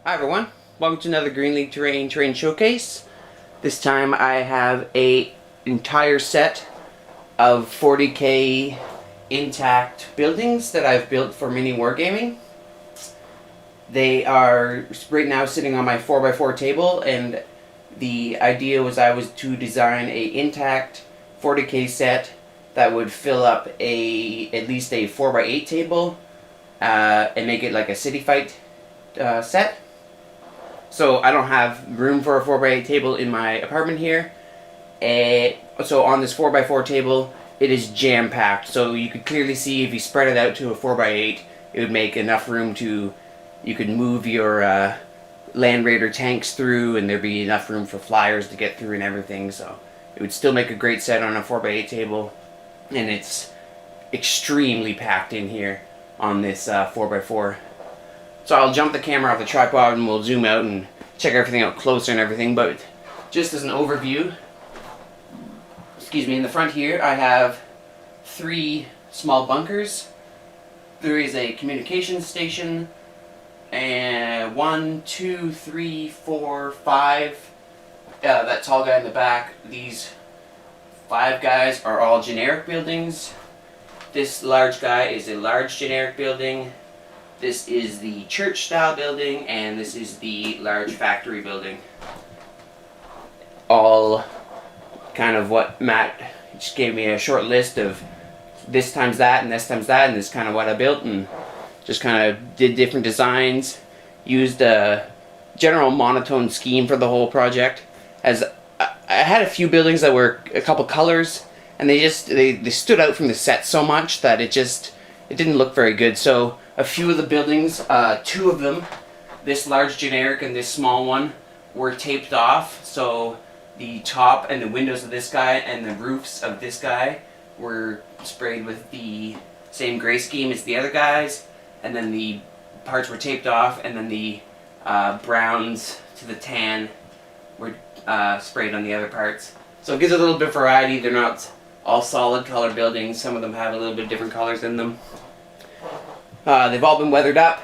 Hi everyone, welcome to another Green League Terrain Showcase. This time I have a entire set of 40k intact buildings that I've built for mini wargaming. They are right now sitting on my 4x4 table, and the idea was I was to design a intact 40k set that would fill up at least a 4x8 table and make it like a city fight set. So I don't have room for a 4x8 table in my apartment here. So on this 4x4 table, it is jam-packed. So you could clearly see if you spread it out to a 4x8, it would make enough room you could move your Land Raider tanks through, and there'd be enough room for flyers to get through and everything. So it would still make a great set on a 4x8 table. And it's extremely packed in here on this 4x4. So I'll jump the camera off the tripod and we'll zoom out and check everything out closer and everything. But just as an overview, in the front here I have 3 small bunkers. There is a communications station, and 1, 2, 3, 4, 5. That tall guy in the back. These 5 guys are all generic buildings. This large guy is a large generic building. This is the church style building, and this is the large factory building. All kind of what Matt just gave me a short list of this times that and this times that, and this is kind of what I built, and just kind of did different designs. Used a general monotone scheme for the whole project, as I had a few buildings that were a couple colors, and they stood out from the set so much that it didn't look very good. So a few of the buildings, 2 of them, this large generic and this small one, were taped off. So the top and the windows of this guy and the roofs of this guy were sprayed with the same gray scheme as the other guys, and then the parts were taped off, and then the browns to the tan were sprayed on the other parts. So it gives a little bit of variety. They're not all solid color buildings. Some of them have a little bit different colors in them. They've all been weathered up.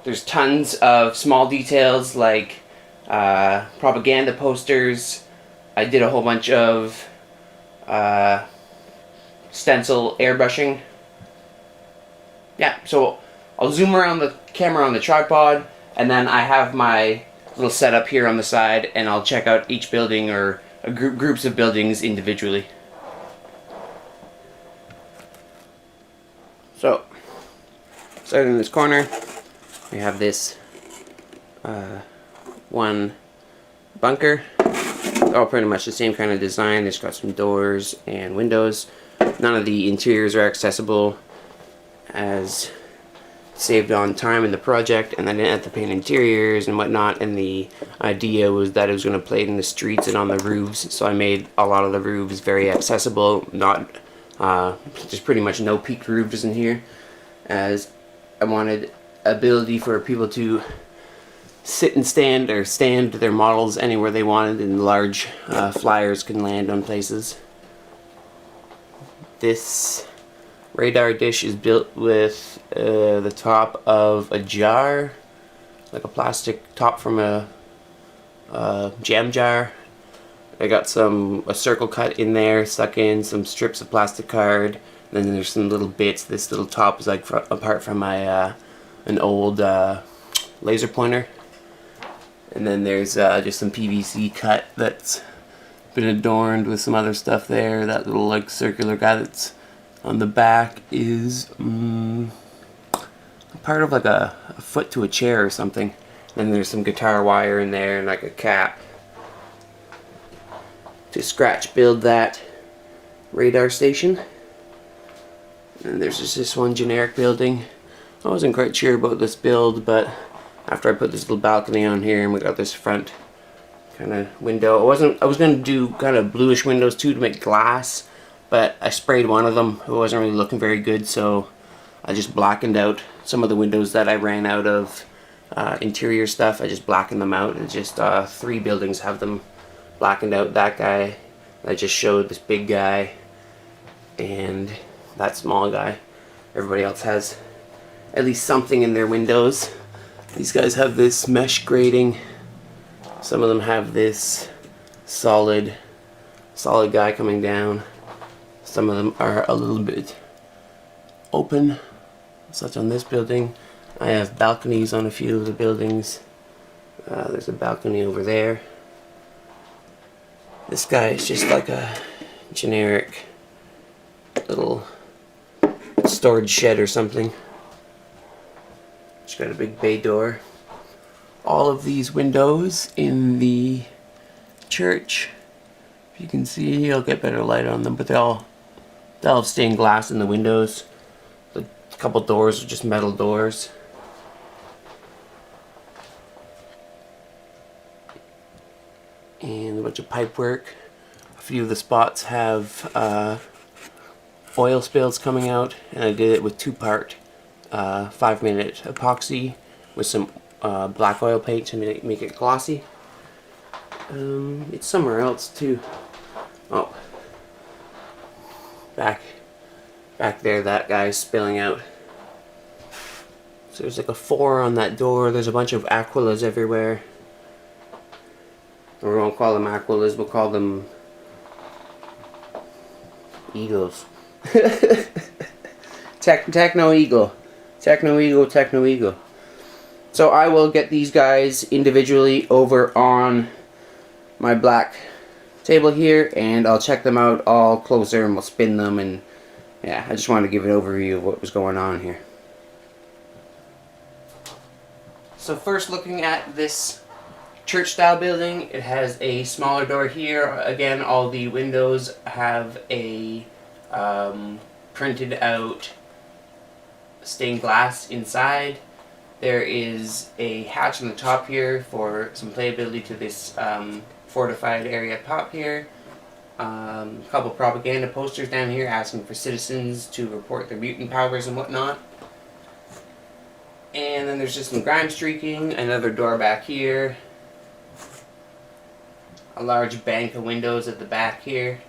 There's tons of small details like propaganda posters. I did a whole bunch of stencil airbrushing. Yeah, so I'll zoom around the camera on the tripod, and then I have my little setup here on the side, and I'll check out each building or groups of buildings individually. So, starting in this corner, we have this one bunker. They're all pretty much the same kind of design. It's got some doors and windows. None of the interiors are accessible, as saved on time in the project, and I didn't have to paint interiors and whatnot, and the idea was that it was going to play in the streets and on the roofs, so I made a lot of the roofs very accessible. There's pretty much no peaked roofs in here, as I wanted ability for people to sit and stand, or stand their models anywhere they wanted, and large flyers can land on places. This radar dish is built with the top of a jar, like a plastic top from a jam jar. I got a circle cut in there, stuck in some strips of plastic card, and then there's some little bits. This little top is like apart from my an old laser pointer, and then there's just some PVC cut that's been adorned with some other stuff there. That little like circular guy that's on the back is part of like a foot to a chair or something. And there's some guitar wire in there and like a cap to scratch build that radar station. And there's just this one generic building. I wasn't quite sure about this build, but after I put this little balcony on here and we got this front kind of window, I was going to do kind of bluish windows too to make glass, but I sprayed one of them. It wasn't really looking very good, so I just blackened out some of the windows that I ran out of interior stuff. I just blackened them out, and just 3 buildings have them blackened out. That guy I just showed, this big guy, and that small guy. Everybody else has at least something in their windows. These guys have this mesh grating. Some of them have this solid guy coming down. Some of them are a little bit open, such on this building. I have balconies on a few of the buildings. There's a balcony over there. This guy is just like a generic little storage shed or something. It's got a big bay door. All of these windows in the church, if you can see, you'll get better light on them, but they'll have stained glass in the windows. A couple doors are just metal doors. And a bunch of pipe work. A few of the spots have oil spills coming out, and I did it with 2-part 5-minute epoxy with some black oil paint to make it glossy. It's somewhere else too. Oh, back there, that guy's spilling out. So there's like a 4 on that door. There's a bunch of Aquilas everywhere. We won't call them Aquilas, we'll call them Eagles. Techno Eagle. So I will get these guys individually over on my black table here, and I'll check them out all closer, and we'll spin them, and yeah, I just wanted to give an overview of what was going on here. So first, looking at this church style building, it has a smaller door here. Again, all the windows have a printed out stained glass inside. There is a hatch on the top here for some playability to this fortified area up top here. A couple propaganda posters down here asking for citizens to report their mutant powers and whatnot. And then there's just some grime streaking, another door back here. A large bank of windows at the back here.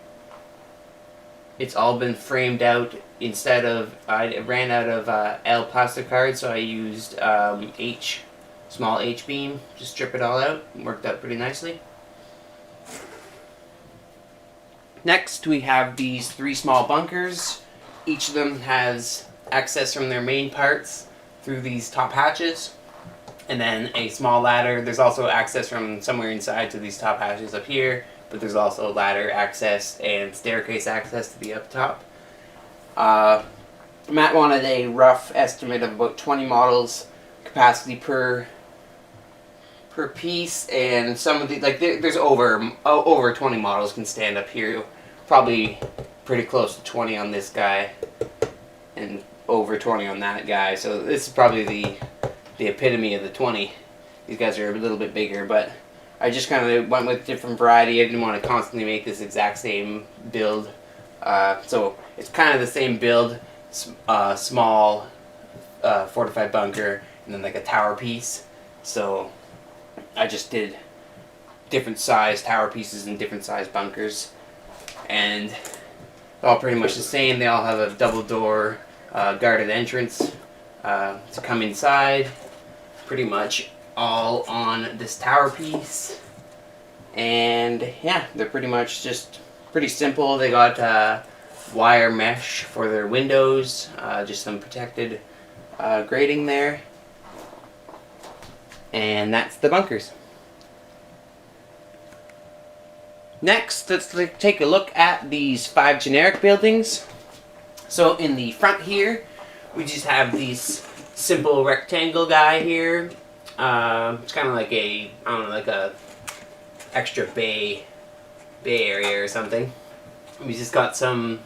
It's all been framed out. Instead of, I ran out of L plastic cards, so I used small H beam to strip it all out. It worked out pretty nicely. Next, we have these 3 small bunkers. Each of them has access from their main parts through these top hatches, and then a small ladder. There's also access from somewhere inside to these top hatches up here, but there's also ladder access and staircase access to the up top. Matt wanted a rough estimate of about 20 models capacity per piece, and some of the, like, there's over 20 models can stand up here. Probably pretty close to 20 on this guy and over 20 on that guy, so this is probably the epitome of the 20. These guys are a little bit bigger, but I just kind of went with different variety. I didn't want to constantly make this exact same build, so it's kind of the same build, small fortified bunker, and then like a tower piece. So I just did different size tower pieces and different size bunkers, and they're all pretty much the same. They all have a double door guarded entrance to come inside, pretty much all on this tower piece. And yeah, they're pretty much just pretty simple. They got wire mesh for their windows, just some protected grating there, and that's the bunkers. Next, let's take a look at these 5 generic buildings. So in the front here, we just have these simple rectangle guy here. It's kind of like a, I don't know, like a extra bay area or something. We just got some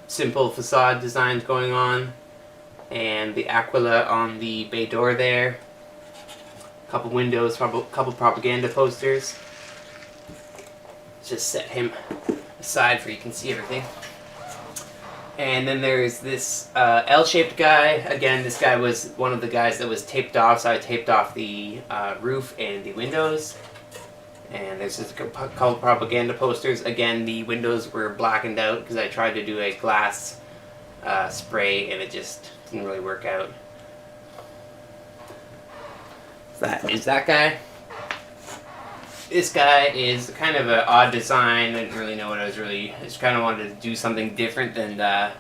simple facade designs going on, and the Aquila on the bay door there. A couple windows, couple propaganda posters. Just set him aside for you can see everything. And then there's this L-shaped guy. Again, this guy was one of the guys that was taped off, so I taped off the roof and the windows. And there's just a couple propaganda posters. Again, the windows were blackened out because I tried to do a glass spray and it just didn't really work out. That is that guy. This guy is kind of an odd design. I didn't really know what I was really... I just kind of wanted to do something different than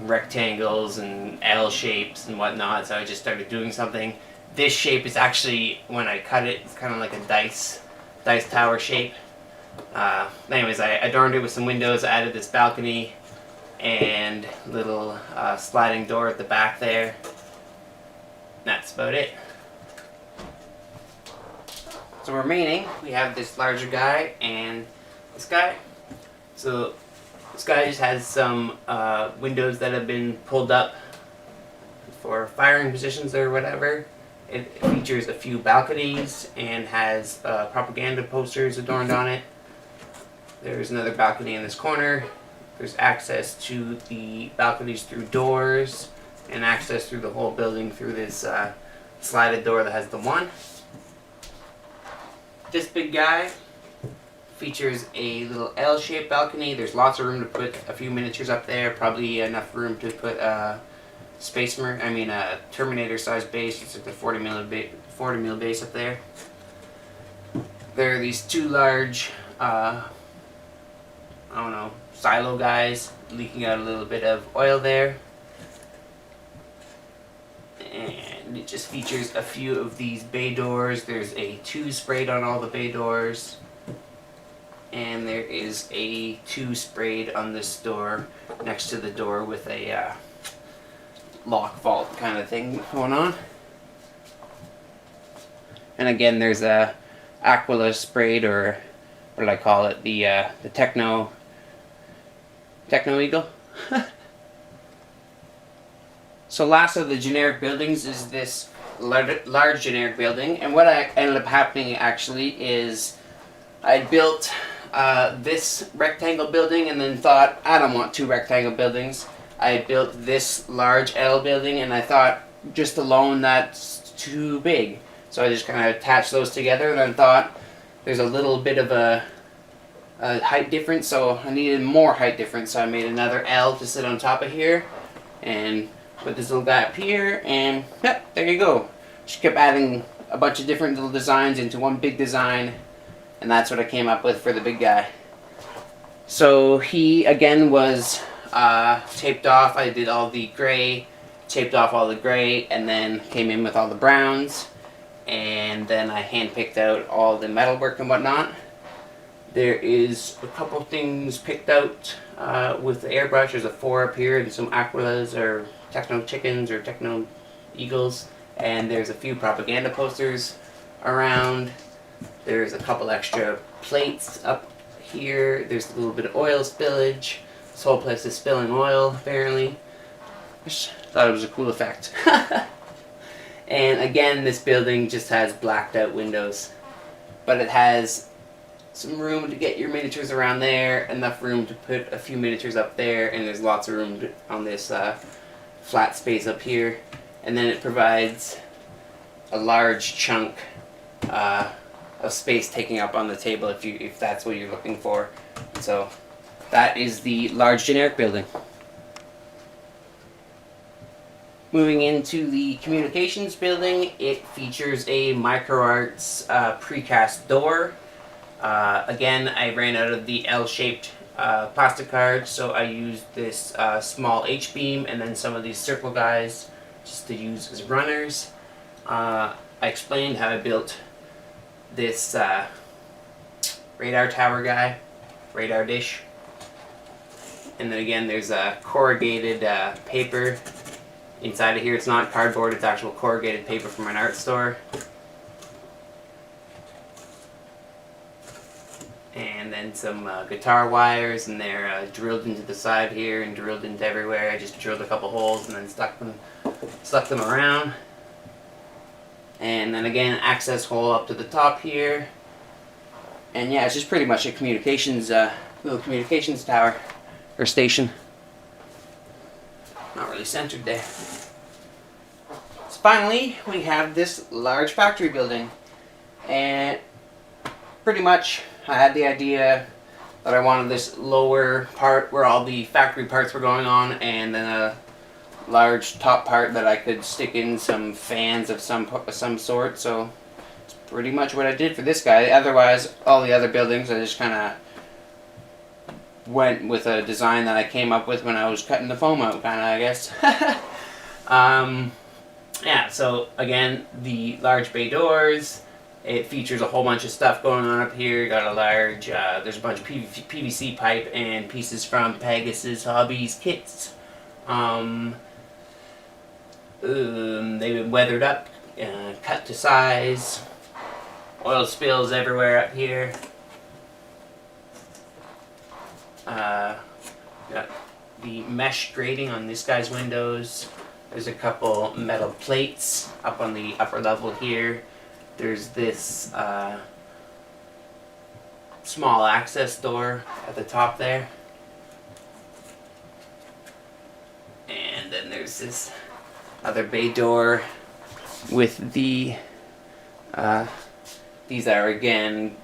rectangles and L shapes and whatnot, so I just started doing something. This shape is actually, when I cut it, it's kind of like a dice tower shape. Anyways, I adorned it with some windows, added this balcony and little sliding door at the back there. That's about it. So remaining, we have this larger guy and this guy. So this guy just has some windows that have been pulled up for firing positions or whatever. It features a few balconies and has propaganda posters adorned on it. There's another balcony in this corner. There's access to the balconies through doors and access through the whole building through this slided door that has the one. This big guy features a little L-shaped balcony. There's lots of room to put a few miniatures up there. Probably enough room to put a Terminator-sized base. It's like the 40 mil base up there. There are these two large, silo guys leaking out a little bit of oil there. And it just features a few of these bay doors. There's a 2 sprayed on all the bay doors. And there is a 2 sprayed on this door next to the door with a lock vault kind of thing going on. And again, there's a Aquila sprayed, or what do I call it? The Techno Eagle. So last of the generic buildings is this large generic building, and what ended up happening actually is I built this rectangle building and then thought, I don't want 2 rectangle buildings. I built this large L building and I thought, just alone that's too big. So I just kind of attached those together and then thought, there's a little bit of a height difference, so I needed more height difference. So I made another L to sit on top of here and put this little guy up here, and yep, there you go. Just kept adding a bunch of different little designs into one big design, and that's what I came up with for the big guy. So he again was taped off. I did all the gray, taped off all the gray, and then came in with all the browns, and then I hand picked out all the metalwork and whatnot. There is a couple things picked out with the airbrush. There's a 4 up here and some Aquilas or Techno Chickens or Techno Eagles, and there's a few propaganda posters around. There's a couple extra plates up here. There's a little bit of oil spillage. This whole place is spilling oil, apparently. I thought it was a cool effect. And again, this building just has blacked out windows, but it has some room to get your miniatures around there, enough room to put a few miniatures up there, and there's lots of room on this flat space up here. And then it provides a large chunk of space taking up on the table if that's what you're looking for. So that is the large generic building. Moving into the communications building, it features a MicroArts precast door. Again, I ran out of the L-shaped plastic cards, so I used this small H-beam and then some of these circle guys just to use as runners. I explained how I built this radar tower guy, radar dish. And then again, there's a corrugated paper inside of here. It's not cardboard, it's actual corrugated paper from an art store. And then some guitar wires, and they're drilled into the side here and drilled into everywhere. I just drilled a couple holes and then stuck them around. And then again, access hole up to the top here. And yeah, it's just pretty much a communications, little communications tower or station. Not really centered there. So finally, we have this large factory building, and pretty much I had the idea that I wanted this lower part where all the factory parts were going on, and then a large top part that I could stick in some fans of some sort. So pretty much what I did for this guy. Otherwise, all the other buildings, I just kind of went with a design that I came up with when I was cutting the foam out, kind of, I guess. Yeah, so again, the large bay doors. It features a whole bunch of stuff going on up here. Got a large, there's a bunch of PVC pipe and pieces from Pegasus Hobbies kits. They've been weathered up, cut to size. Oil spills everywhere up here. Got the mesh grating on this guy's windows. There's a couple metal plates up on the upper level here. There's this small access door at the top there. And then there's this other bay door with the these are again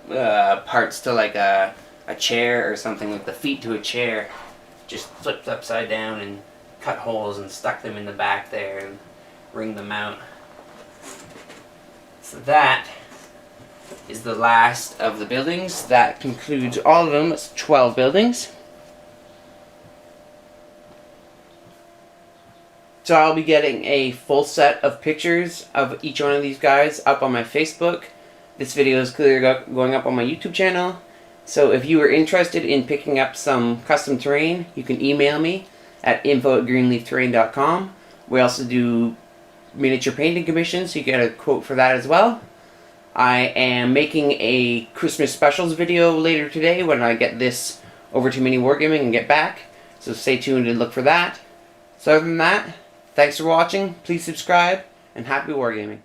parts to like a chair or something, like the feet to a chair, just flipped upside down and cut holes and stuck them in the back there and wring them out. So that is the last of the buildings. That concludes all of them. It's 12 buildings. So I'll be getting a full set of pictures of each one of these guys up on my Facebook. This video is clearly going up on my YouTube channel. So if you are interested in picking up some custom terrain, you can email me at info@greenleafterrain.com. We also do miniature painting commissions, so you get a quote for that as well. I am making a Christmas specials video later today when I get this over to Mini Wargaming and get back. So stay tuned and look for that. So other than that, thanks for watching, please subscribe, and happy wargaming.